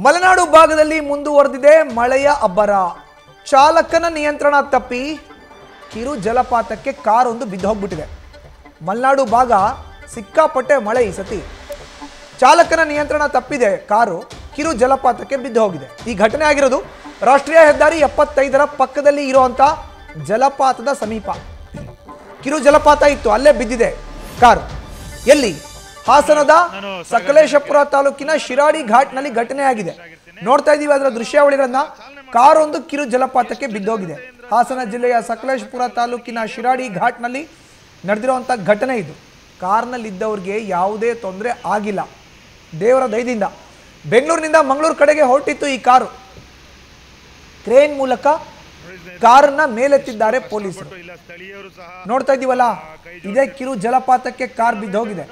ಮಲೆನಾಡು ಭಾಗದಲ್ಲಿ ಮುಂದುವರೆದಿದೆ ಮಳೆಯ ಅಬ್ಬರ. ಚಾಲಕನ ನಿಯಂತ್ರಣ ತಪ್ಪಿ ಕಿರು ಜಲಪಾತಕ್ಕೆ ಕಾರೊಂದು ಬಿದ್ದೋಗ್ಬಿಟ್ಟಿದೆ. ಮಲೆನಾಡು ಭಾಗ ಸಿಕ್ಕಾಪಟ್ಟೆ ಮಳೆ ಈ ಸತಿ. ಚಾಲಕನ ನಿಯಂತ್ರಣ ತಪ್ಪಿದೆ ಕಾರು ಕಿರು ಜಲಪಾತಕ್ಕೆ ಬಿದ್ದು ಹೋಗಿದೆ. ಈ ಘಟನೆ ಆಗಿರೋದು ರಾಷ್ಟ್ರೀಯ ಹೆದ್ದಾರಿ 75ರ ಪಕ್ಕದಲ್ಲಿ ಇರುವಂತ ಜಲಪಾತದ ಸಮೀಪ. ಕಿರು ಜಲಪಾತ ಇತ್ತು, ಅಲ್ಲೇ ಬಿದ್ದಿದೆ ಕಾರು. ಎಲ್ಲಿ? ಹಾಸನದ ಸಕಲೇಶಪುರ ತಾಲೂಕಿನ ಶಿರಾಡಿ ಘಾಟ್ನಲ್ಲಿ ಘಟನೆ ಆಗಿದೆ. ನೋಡ್ತಾ ಇದೀವಿ ಅದರ ದೃಶ್ಯಾವಳಿಗಳನ್ನ. ಕಾರೊಂದು ಕಿರು ಜಲಪಾತಕ್ಕೆ ಬಿದ್ದೋಗಿದೆ. ಹಾಸನ ಜಿಲ್ಲೆಯ ಸಕಲೇಶಪುರ ತಾಲೂಕಿನ ಶಿರಾಡಿ ಘಾಟ್ನಲ್ಲಿ ನಡೆದಿರುವಂಥ ಘಟನೆ ಇದು. ಕಾರ್ನಲ್ಲಿದ್ದವ್ರಿಗೆ ಯಾವುದೇ ತೊಂದರೆ ಆಗಿಲ್ಲ, ದೇವರ ದಯದಿಂದ. ಬೆಂಗಳೂರಿನಿಂದ ಮಂಗಳೂರು ಕಡೆಗೆ ಹೊರಟಿತ್ತು ಈ ಕಾರು. ಕ್ರೇನ್ ಮೂಲಕ ಕಾರನ್ನ ಮೇಲೆತ್ತಿದ್ದಾರೆ ಪೊಲೀಸರು. ನೋಡ್ತಾ ಇದೀವಲ್ಲ, ಇದೇ ಕಿರು ಜಲಪಾತಕ್ಕೆ ಕಾರ್ ಬಿದ್ದೋಗಿದೆ.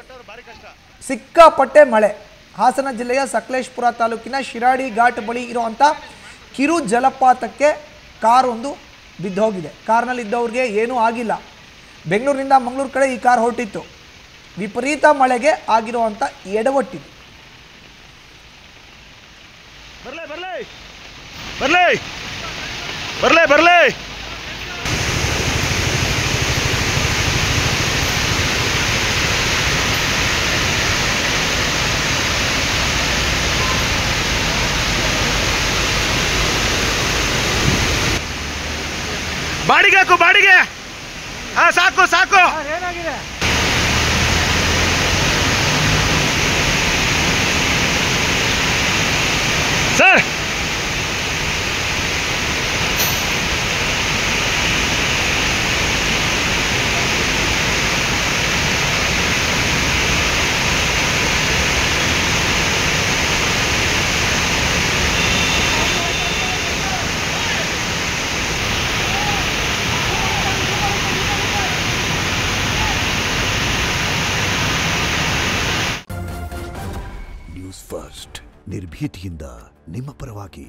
ಸಿಕ್ಕಾಪಟ್ಟೆ ಮಳೆ. ಹಾಸನ ಜಿಲ್ಲೆಯ ಸಕಲೇಶಪುರ ತಾಲೂಕಿನ ಶಿರಾಡಿ ಘಾಟ್ ಬಳಿ ಇರುವಂಥ ಕಿರು ಜಲಪಾತಕ್ಕೆ ಕಾರೊಂದು ಬಿದ್ದೋಗಿದೆ. ಕಾರ್ನಲ್ಲಿದ್ದವ್ರಿಗೆ ಏನೂ ಆಗಿಲ್ಲ. ಬೆಂಗಳೂರಿನಿಂದ ಮಂಗಳೂರು ಕಡೆ ಈ ಕಾರ್ ಹೊರಟಿತ್ತು. ವಿಪರೀತ ಮಳೆಗೆ ಆಗಿರುವಂಥ ಎಡವಟ್ಟಿದೆ. ಬಾಡಿಗೆ ಹಾಕು, ಬಾಡಿಗೆ. ಹಾ, ಸಾಕು ಸಾಕು. ಏನಾಗಿದೆ? ಸರ್, ನ್ಯೂಸ್ ಫಸ್ಟ್ ನಿರ್ಭೀತಿಯಿಂದ ನಿಮ್ಮ ಪರವಾಗಿ.